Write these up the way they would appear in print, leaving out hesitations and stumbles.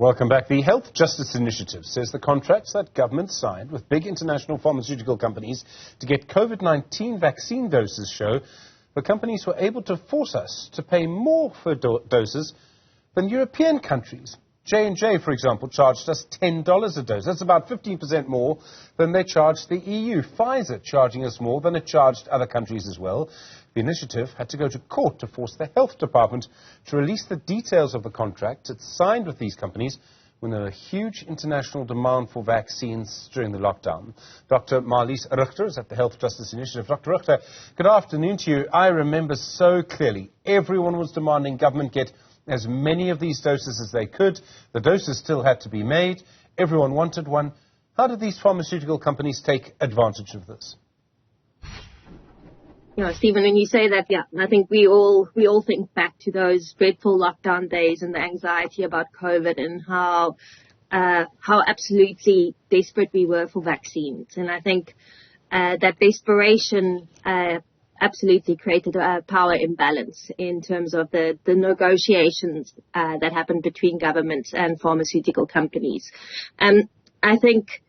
Welcome back. The Health Justice Initiative says the contracts that government signed with big international pharmaceutical companies to get COVID-19 vaccine doses show the companies were able to force us to pay more for doses than European countries. J&J, for example, charged us $10 a dose. That's about 15% more than they charged the EU. Pfizer charging us more than it charged other countries as well. The initiative had to go to court to force the health department to release the details of the contract it signed with these companies when there were huge international demand for vaccines during the lockdown. Dr. Marlise Richter is at the Health Justice Initiative. Dr. Richter, good afternoon to you. I remember so clearly everyone was demanding government get as many of these doses as they could. The doses still had to be made. Everyone wanted one. How did these pharmaceutical companies take advantage of this? Stephen, when you say that, I think we all think back to those dreadful lockdown days and the anxiety about COVID and how absolutely desperate we were for vaccines. And I think that desperation absolutely created a power imbalance in terms of the negotiations that happened between governments and pharmaceutical companies. And I think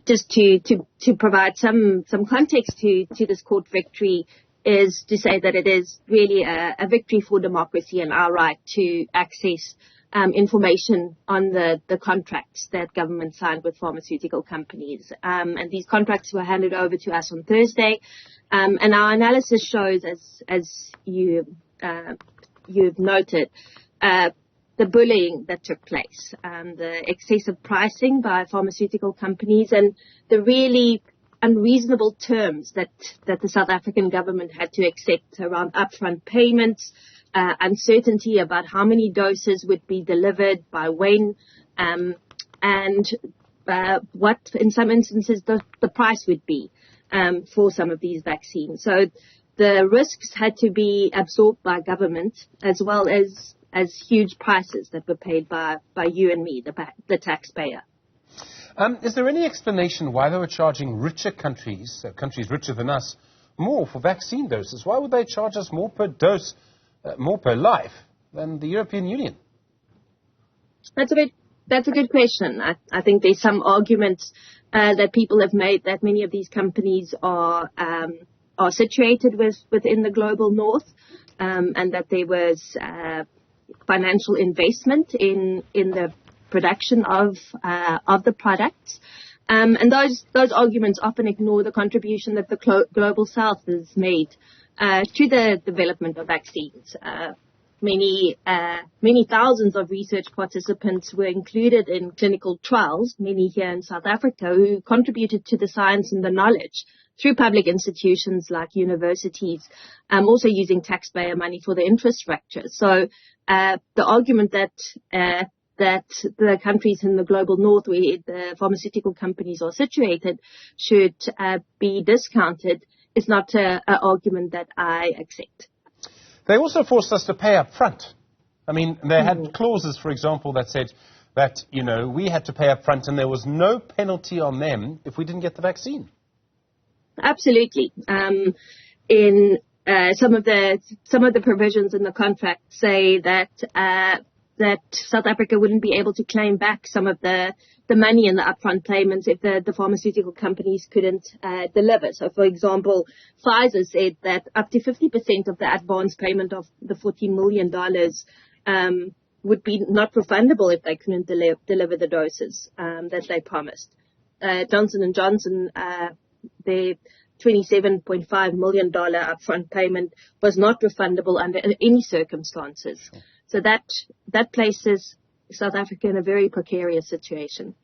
just to provide some context to this court victory is to say that it is really a victory for democracy and our right to access information on the contracts that government signed with pharmaceutical companies. And these contracts were handed over to us on Thursday. And our analysis shows, as you've noted, the bullying that took place, the excessive pricing by pharmaceutical companies, and the really unreasonable terms that the South African government had to accept around upfront payments, uncertainty about how many doses would be delivered, by when, and what, in some instances, the price would be for some of these vaccines. So the risks had to be absorbed by government, as well as huge prices that were paid by you and me, the taxpayer. Is there any explanation why they were charging richer countries, countries richer than us, more for vaccine doses? Why would they charge us more per dose, more per life than the European Union? That's a good question. I think there's some arguments that people have made that many of these companies are situated within the global north, and that there was financial investment in the production of the products. And those arguments often ignore the contribution that the global south has made to the development of vaccines. Many thousands of research participants were included in clinical trials, many here in South Africa, who contributed to the science and the knowledge through public institutions like universities, also using taxpayer money for the infrastructure. So the argument that the countries in the global north where the pharmaceutical companies are situated should be discounted is not an argument that I accept. They also forced us to pay up front. I mean, they had clauses, for example, that said that, we had to pay up front and there was no penalty on them if we didn't get the vaccine. Absolutely. In some of the provisions in the contract say that South Africa wouldn't be able to claim back some of the money in the upfront payments if the pharmaceutical companies couldn't deliver. So, for example, Pfizer said that up to 50% of the advance payment of the $14 million would be not refundable if they couldn't deliver the doses that they promised. Johnson & Johnson, their $27.5 million upfront payment was not refundable under any circumstances. Sure. So that places South Africa in a very precarious situation.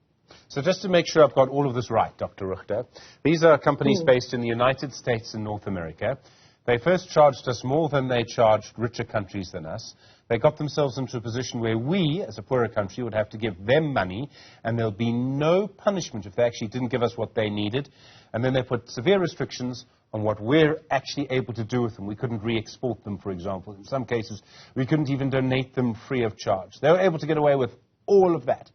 So just to make sure I've got all of this right, Dr. Richter, these are companies based in the United States and North America. They first charged us more than they charged richer countries than us. They got themselves into a position where we, as a poorer country, would have to give them money, and there'll be no punishment if they actually didn't give us what they needed. And then they put severe restrictions on what we're actually able to do with them. We couldn't re-export them, for example. In some cases, we couldn't even donate them free of charge. They were able to get away with all of that.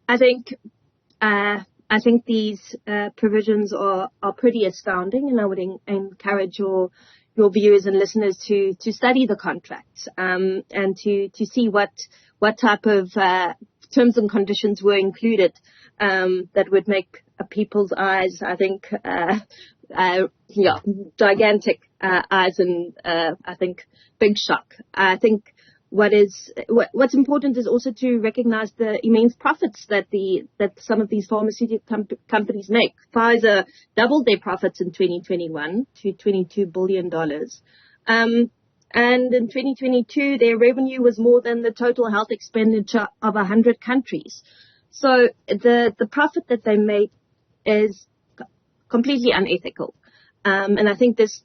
I think these provisions are pretty astounding, and I would encourage your viewers and listeners to study the contracts and to see what what type of terms and conditions were included that would make people's eyes, I think, gigantic eyes and I think big shock. I think what's important is also to recognize the immense profits that some of these pharmaceutical companies make. Pfizer doubled their profits in 2021 to $22 billion. And in 2022, their revenue was more than the total health expenditure of 100 countries. So the profit that they make is completely unethical. And I think this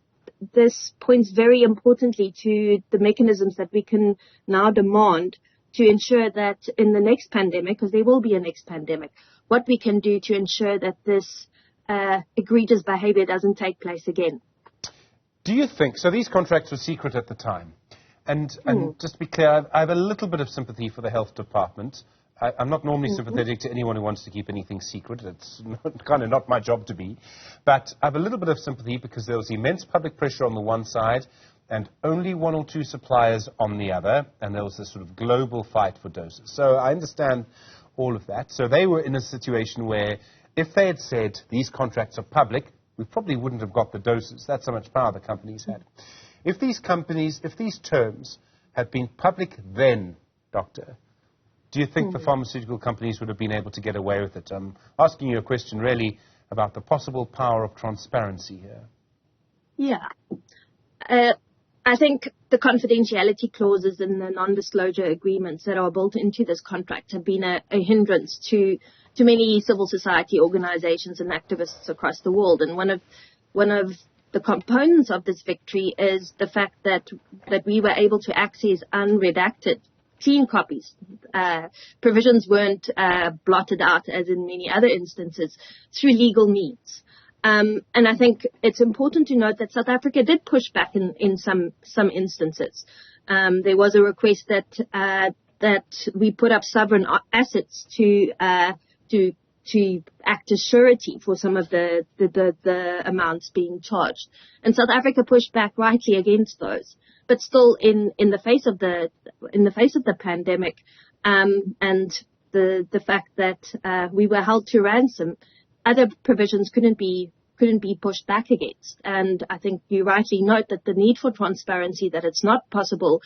points very importantly to the mechanisms that we can now demand to ensure that in the next pandemic, because there will be a next pandemic, what we can do to ensure that this egregious behavior doesn't take place again. Do you think, so these contracts were secret at the time, and just to be clear, I have a little bit of sympathy for the health department. I'm not normally sympathetic to anyone who wants to keep anything secret. It's kind of not my job to be. But I have a little bit of sympathy because there was immense public pressure on the one side and only one or two suppliers on the other, and there was this sort of global fight for doses. So I understand all of that. So they were in a situation where if they had said these contracts are public, we probably wouldn't have got the doses. That's how much power the companies had. If these terms had been public then, Doctor, do you think the pharmaceutical companies would have been able to get away with it? I'm asking you a question really about the possible power of transparency here. Yeah. I think the confidentiality clauses and the non-disclosure agreements that are built into this contract have been a hindrance to many civil society organizations and activists across the world. And one of the components of this victory is the fact that we were able to access unredacted, clean copies. Provisions weren't blotted out, as in many other instances, through legal means. And I think it's important to note that South Africa did push back in some instances. There was a request that we put up sovereign assets to act as surety for some of the amounts being charged. And South Africa pushed back rightly against those. But still, in the face of the pandemic, and the fact that we were held to ransom, other provisions couldn't be pushed back against. And I think you rightly note that the need for transparency, that it's not possible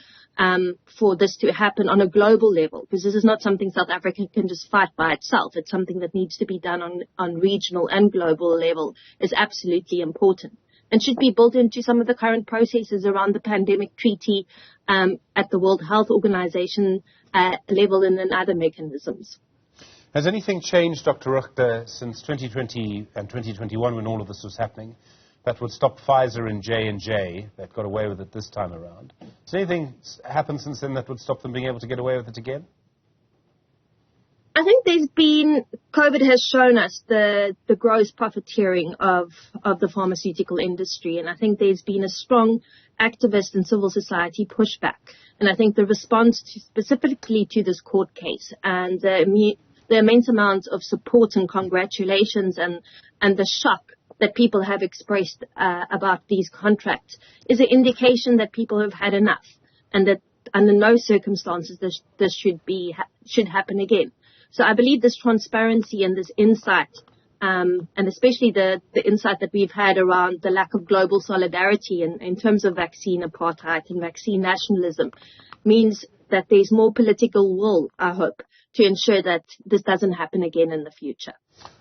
for this to happen on a global level, because this is not something South Africa can just fight by itself. It's something that needs to be done on regional and global level, is absolutely important, and should be built into some of the current processes around the pandemic treaty at the World Health Organization level and in other mechanisms. Has anything changed, Dr. Richter, since 2020 and 2021 when all of this was happening, that would stop Pfizer and J&J that got away with it this time around? Has anything happened since then that would stop them being able to get away with it again? I think COVID has shown us the gross profiteering of the pharmaceutical industry, and I think there's been a strong activist and civil society pushback. And I think the response specifically to this court case and the immense amount of support and congratulations and the shock that people have expressed about these contracts is an indication that people have had enough, and that under no circumstances this should happen again. So I believe this transparency and this insight, and especially the insight that we've had around the lack of global solidarity in terms of vaccine apartheid and vaccine nationalism, means that there's more political will, I hope, to ensure that this doesn't happen again in the future.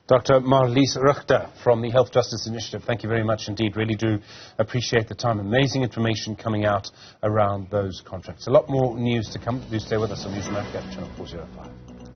Dr. Marlise Richter from the Health Justice Initiative, thank you very much indeed. Really do appreciate the time. Amazing information coming out around those contracts. A lot more news to come. Do stay with us on Newzroom Afrika, channel 405.